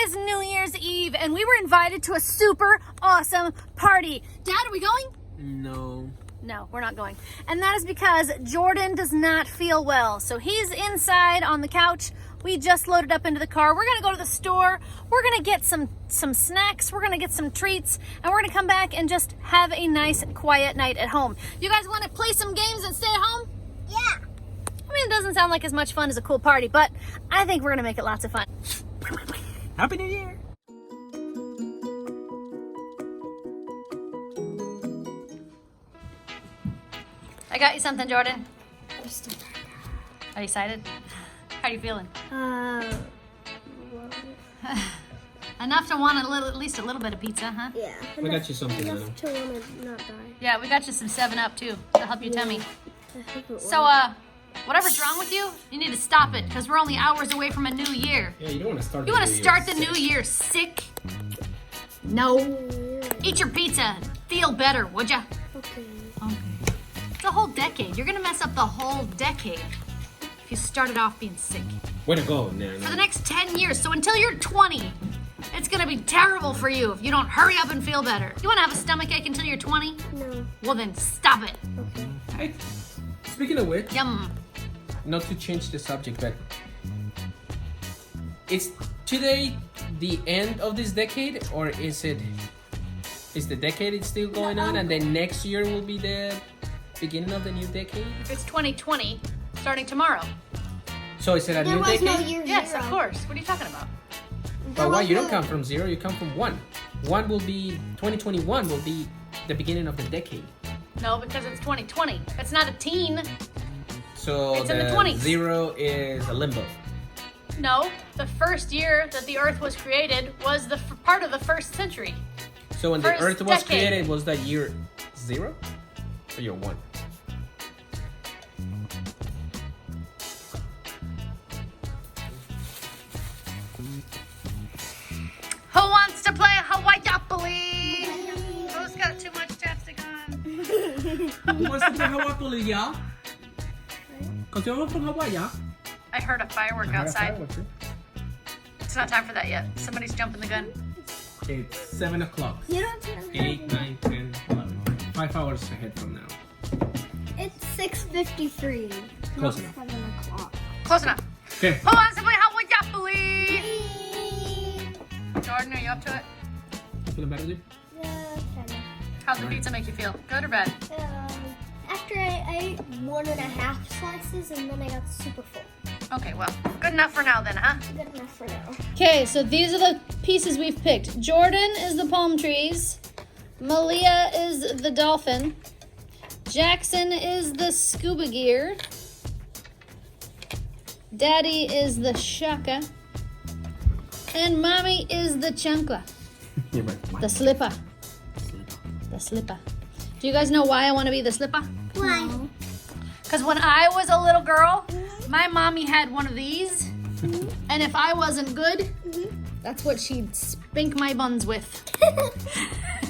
is New Year's Eve, and we were invited to a super awesome party. Dad, are we going? No. No, we're not going. And that is because Jordan does not feel well. So he's inside on the couch. We just loaded up into the car. We're gonna go to the store. We're gonna get some snacks. We're gonna get some treats. And we're gonna come back and just have a nice, quiet night at home. You guys wanna play some games and stay at home? Yeah. I mean, it doesn't sound like as much fun as a cool party, but I think we're gonna make it lots of fun. Happy New Year! I got you something, Jordan. Are you excited? How are you feeling? Enough to want at least a little bit of pizza, huh? Yeah. I got you something, Nano. Enough to want to not die. Yeah, we got you some 7-Up too to help your tummy. So, whatever's wrong with you, you need to stop it because we're only hours away from a new year. Yeah, you don't want to start. You want to start the new year sick? No. Eat your pizza and feel better, would ya? Okay. Okay. It's a whole decade. You're gonna mess up the whole decade if you started off being sick. Way to go, Nano. For the next 10 years, so until you're 20, it's gonna be terrible for you if you don't hurry up and feel better. You wanna have a stomachache until you're 20? No. Well then, stop it. Okay. Hey, speaking of which, Yum. not to change the subject, but is today the end of this decade, or is the decade still going on, and then next year will be the beginning of the new decade? It's 2020, starting tomorrow. So is it a There new was decade? no year Yes, zero. of course. What are you talking about? But why? You don't come from 0, you come from 1. 1 will be, 2021 will be the beginning of the decade. No, because it's 2020. It's not a teen. So It's in the 20s. 0 is a limbo. No, the first year that the Earth was created was the part of the first century. So when the First Earth was decade. created, was that year 0 or year 1? Who wants to play Hawaii? Who's got too much chapstick on? Who wants to play Hawaii, yeah? Because you're from Hawaii, yeah? I heard a firework outside. It's not time for that yet. Somebody's jumping the gun. It's 7 o'clock. You don't know. 8, 9, 10, 11. 5 hours ahead from now. It's 6:53. Close not enough. 7 o'clock. Close enough. Okay. Who wants to play Hawaii? Jordan, are you up to it? Feeling better, dude? Yeah, kind of. How's the pizza make you feel? Good or bad? After I ate 1.5 slices and then I got super full. Okay, well, good enough for now then, huh? Good enough for now. Okay, so these are the pieces we've picked. Jordan is the palm trees. Malia is the dolphin. Jackson is the scuba gear. Daddy is the shaka. And Mommy is the chancla. You're right. The slipper. The slipper. Do you guys know why I want to be the slipper? Why? Because when I was a little girl, my mommy had one of these. And if I wasn't good, that's what she'd spink my buns with.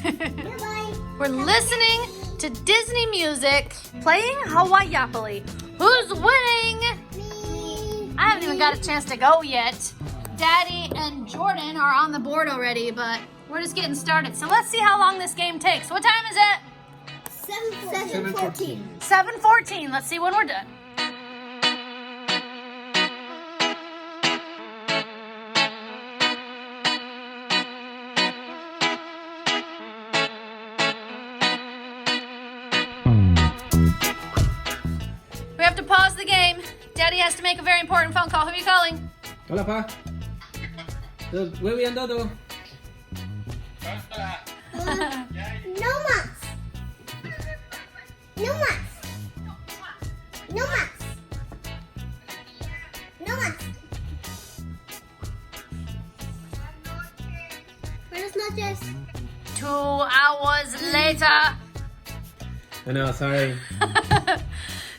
Goodbye. We're listening to Disney music, playing Hawaii. Who's winning? Me. I haven't even got a chance to go yet. Daddy and Jordan are on the board already, but we're just getting started. So let's see how long this game takes. What time is it? 7:14. 7:14. Let's see when we're done. We have to pause the game. Daddy has to make a very important phone call. Who are you calling? Hola, pa. Where we andado? No más. No más. No más. No más. Buenas noches. 2 hours later. I know, sorry.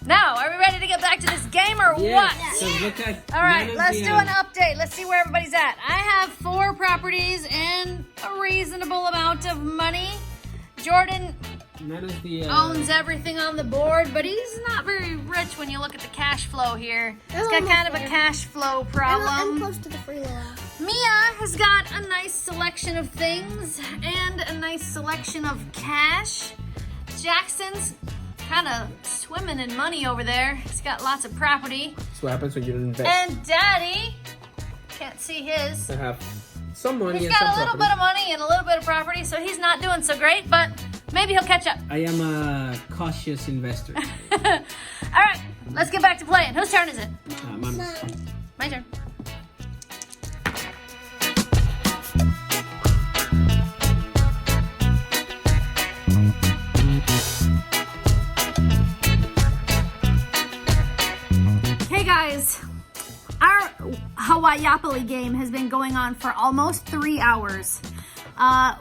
Now, are we ready to get back to this game or Yes. what? So look at. All right, Nano's let's the, do an update. Let's see where everybody's at. I have 4 properties and a reasonable amount of money. Jordan Nano's the. owns everything on the board, but he's not very rich when you look at the cash flow here. He's got almost kind of a there. cash flow I'm problem. close to the free low. Mia has got a nice selection of things and a nice selection of cash. Jackson's kind of swimming in money over there. He's got lots of property. That's what happens when you don't invest. And Daddy, can't see his. I have some money He's and got some a little property. bit of money and a little bit of property, so he's not doing so great, but maybe he'll catch up. I am a cautious investor. All right, let's get back to playing. Whose turn is it? Mom. My turn. Hey guys, our Hawaiiapoly game has been going on for almost 3 hours.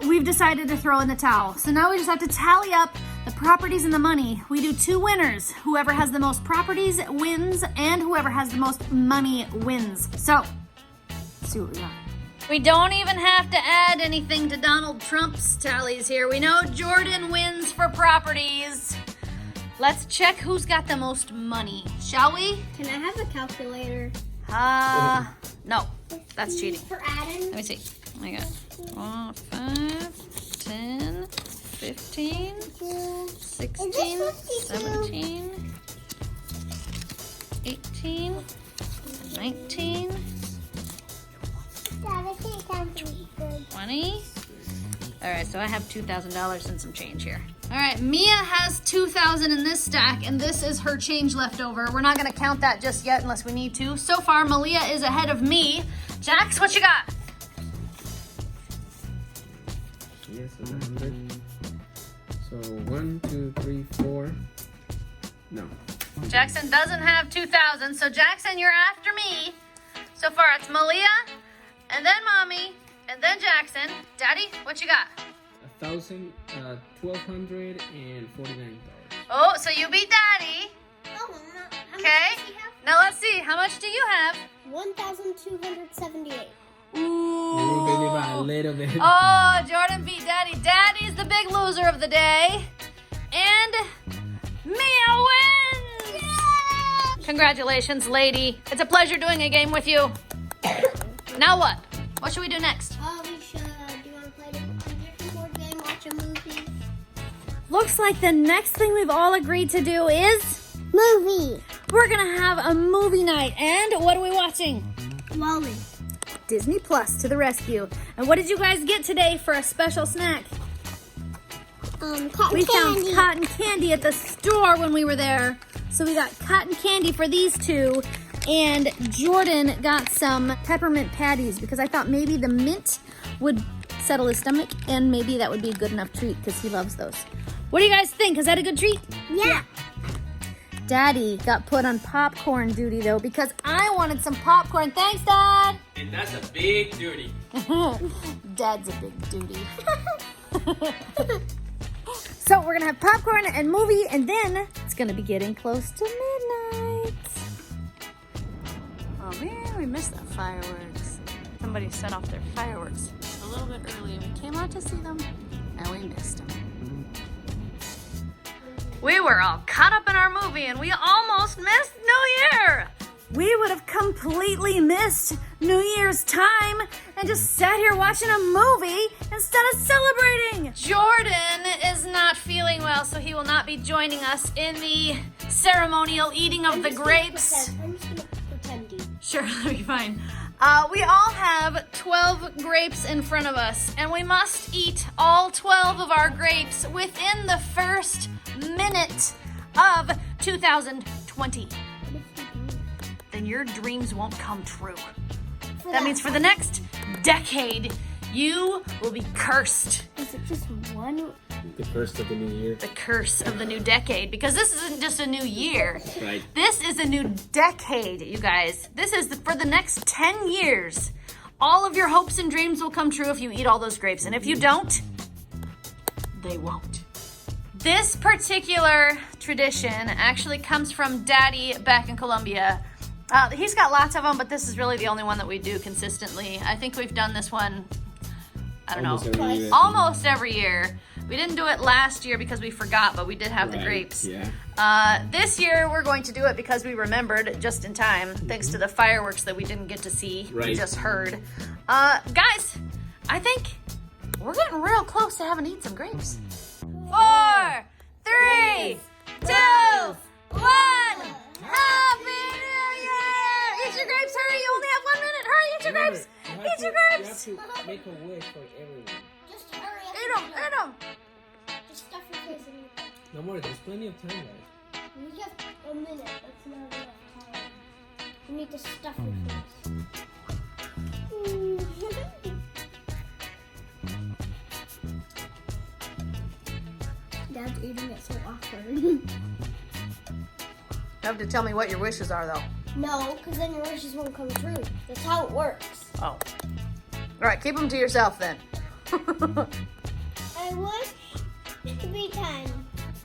We've decided to throw in the towel. So now we just have to tally up the properties and the money. We do 2 winners. Whoever has the most properties wins, and whoever has the most money wins. So, let's see what we got. We don't even have to add anything to Donald Trump's tallies here. We know Jordan wins for properties. Let's check who's got the most money, shall we? Can I have a calculator? No, that's cheating. For adding? Let me see. I got 5, 10, 15, 16, 17, 18, 19, Dad, I can't count good. 20. All right, so I have $2,000 and some change here. All right, Mia has $2,000 in this stack, and this is her change left over. We're not gonna count that just yet unless we need to. So far, Malia is ahead of me. Jax, what you got? Yes, 100. So 1, 2, 3, 4. No. Jackson doesn't have 2,000, so Jackson, you're after me. So far, it's Malia, and then Mommy, and then Jackson. Daddy, what you got? $1,249. Oh, so you beat Daddy. Oh, Mama. How Okay. much does he have? Now let's see. How much do you have? 1,278. Ooh, baby, by a little bit. Oh, Jordan beat Daddy. Daddy's the big loser of the day. And Mia wins! Yeah! Congratulations, lady. It's a pleasure doing a game with you. Now what? What should we do next? We should. Do you want to play the prediction board game, watch a movie? Looks like the next thing we've all agreed to do is Movie. we're gonna have a movie night. And what are we watching? Wally. Disney Plus to the rescue. And what did you guys get today for a special snack? Cotton We candy. found cotton candy at the store when we were there. So we got cotton candy for these two. And Jordan got some peppermint patties because I thought maybe the mint would settle his stomach and maybe that would be a good enough treat because he loves those. What do you guys think? Is that a good treat? Yeah. Daddy got put on popcorn duty though because I wanted some popcorn. Thanks, Dad. And that's a big duty. Dad's a big duty. So we're gonna have popcorn and movie, and then it's gonna be getting close to midnight. Oh man, we missed the fireworks. Somebody set off their fireworks a little bit early, and we came out to see them, and we missed them. We were all caught up in our movie, and we almost missed New Year. We would have completely missed New Year's time and just sat here watching a movie instead of celebrating. Jordan is not feeling well, so he will not be joining us in the ceremonial eating of the grapes. I'm just gonna pretend to. Sure, that'll be fine. We all have 12 grapes in front of us, and we must eat all 12 of our grapes within the first minute of 2020. Then your dreams won't come true. That means for the next decade, you will be cursed. Is it just one? The first of the new year. The curse of the new decade, because this isn't just a new year. Right. This is a new decade, you guys. This is for the next 10 years. All of your hopes and dreams will come true if you eat all those grapes. And if you don't, they won't. This particular tradition actually comes from Daddy back in Colombia. He's got lots of them, but this is really the only one that we do consistently. I think we've done this one, I don't know, Almost every year. almost every year. We didn't do it last year because we forgot, but we did have the grapes. Yeah. This year we're going to do it because we remembered just in time, thanks to the fireworks that we didn't get to see. We Right. just heard. Guys, I think we're getting real close to having to eat some grapes. 4, 3, 2, 1. Happy New Year! Eat your grapes, hurry! You only have 1 minute. Hurry, eat your grapes! Eat your grapes! You have to make a wish for everyone. Just hurry up. Eat them, eat them! Just stuff your face in your face. No more. There's plenty of time, guys. We have a minute. That's not enough time. You need to stuff your face. Dad's eating it so awkward. You have to tell me what your wishes are, though. No, because then your wishes won't come true. That's how it works. Oh. All right, keep them to yourself then. I wish to be 10.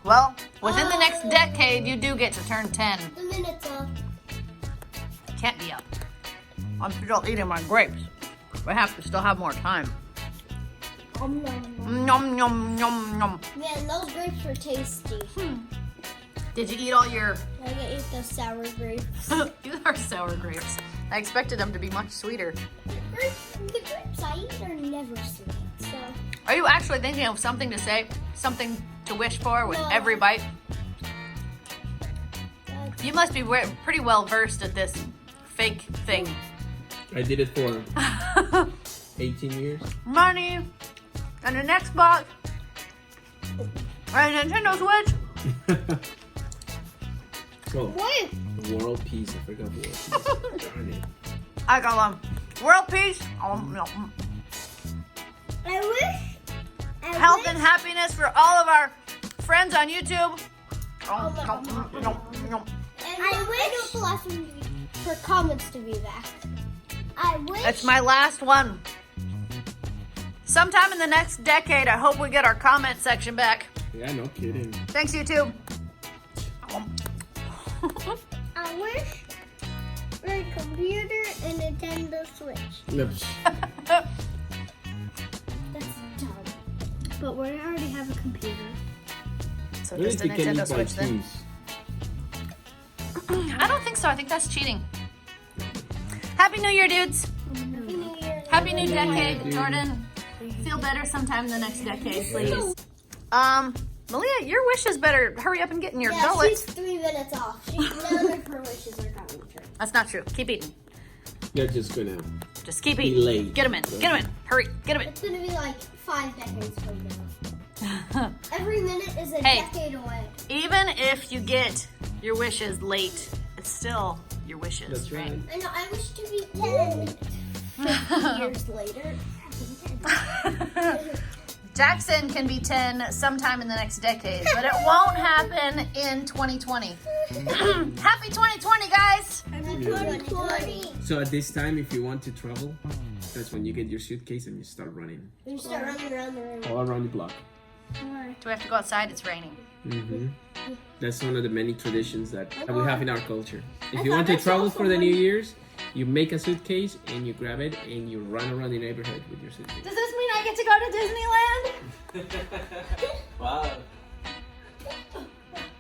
Well, within the next decade, you do get to turn 10. The minute's up. Can't be up. I'm still eating my grapes. We have to still have more time. Nom. Nom, nom, nom, nom. Man, those grapes were tasty. Did you eat all your... I can eat those sour grapes. These are sour grapes. I expected them to be much sweeter. The grapes I eat are never sweet, so... Are you actually thinking of something to say? Something to wish for with No. every bite? That's- You must be pretty well versed at this fake thing. I did it for 18 years. Money, and an Xbox, and a Nintendo Switch. Oh, Wait! world peace. I forgot world peace. Darn it. I got world peace, no, I wish... health and happiness for all of our friends on YouTube. No. I wish the last one for comments to be back. I wish... It's my last one. Sometime in the next decade, I hope we get our comment section back. Yeah, no kidding. Thanks, YouTube. I wish for a computer and a Nintendo Switch. No. That's dumb. But we already have a computer. So Really, just a you can Nintendo eat by Switch then? twos. I don't think so. I think that's cheating. Happy New Year, dudes. Happy New Year. Happy New Decade, dude. Jordan. Feel better sometime in the next decade, please. Malia, your wishes better hurry up and get in your Yeah, gullet. she's 3 minutes off. None of her wishes are coming true. That's not true. Keep eating. You're just gonna. Just keep Be eating. late. Get them in. Get them in. Hurry. Get them in. It's gonna be like 5 decades from now. Every minute is a Hey. decade away. Even if you get your wishes late, it's still your wishes, That's right. I know, I wish to be 10 50 years later. Jackson can be 10 sometime in the next decade, but it won't happen in 2020. Happy 2020, guys! Happy 2020. So at this time, if you want to travel, that's when you get your suitcase and you start running You start running around the room. all around the block. Do we have to go outside? It's raining. Mm-hmm. That's one of the many traditions that we have in our culture. If I you want to thought I travel saw for the New someone- Year's, you make a suitcase and you grab it and you run around the neighborhood with your suitcase. Does this mean I get to go to Disneyland? Wow.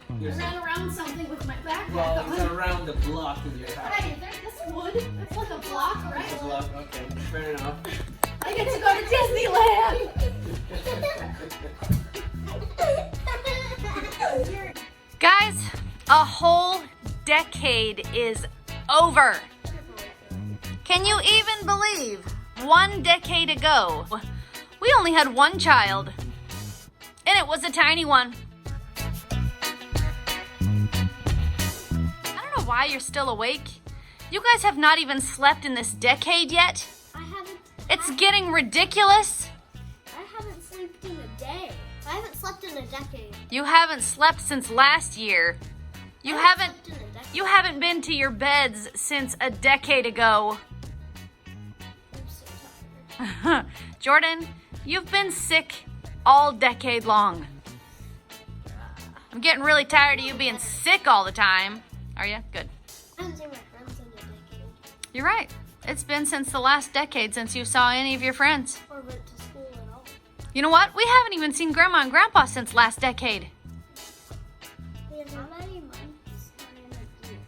I ran around something with my backpack Well, on. it's around the block in your house. Hey, this wood, it's like a block, right? Block, okay, fair enough. I get to go to Disneyland! Guys, a whole decade is over. Can you even believe 1 decade ago, we only had 1 child, and it was a tiny one. I don't know why you're still awake. You guys have not even slept in this decade yet. I haven't. It's getting ridiculous. I haven't slept in a day. I haven't slept in a decade. You haven't slept since last year. You I haven't slept in a decade. you haven't been to your beds since a decade ago. I'm so tired. Jordan, you've been sick all decade long. I'm getting really tired of you being sick all the time. Are you? Good. I haven't seen my friends in a decade. You're right. It's been since the last decade since you saw any of your friends. Or went to school at all. You know what? We haven't even seen Grandma and Grandpa since last decade. How many months in a year?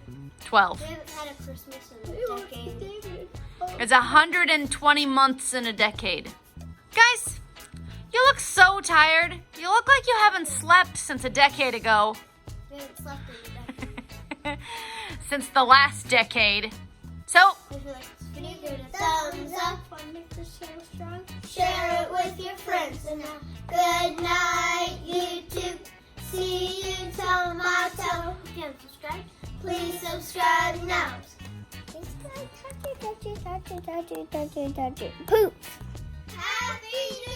12. We haven't had a Christmas in a decade. It's 120 months in a decade. Guys, you look so tired. You look like you haven't slept since a decade ago. We haven't slept in a decade. Since the last decade. So, If you like this video, give it a thumbs up. Want to make this channel strong? Share it with your friends. And now, good night, YouTube. See you tomorrow. If you haven't subscribed, please subscribe now. Touch it. Poof. Happy New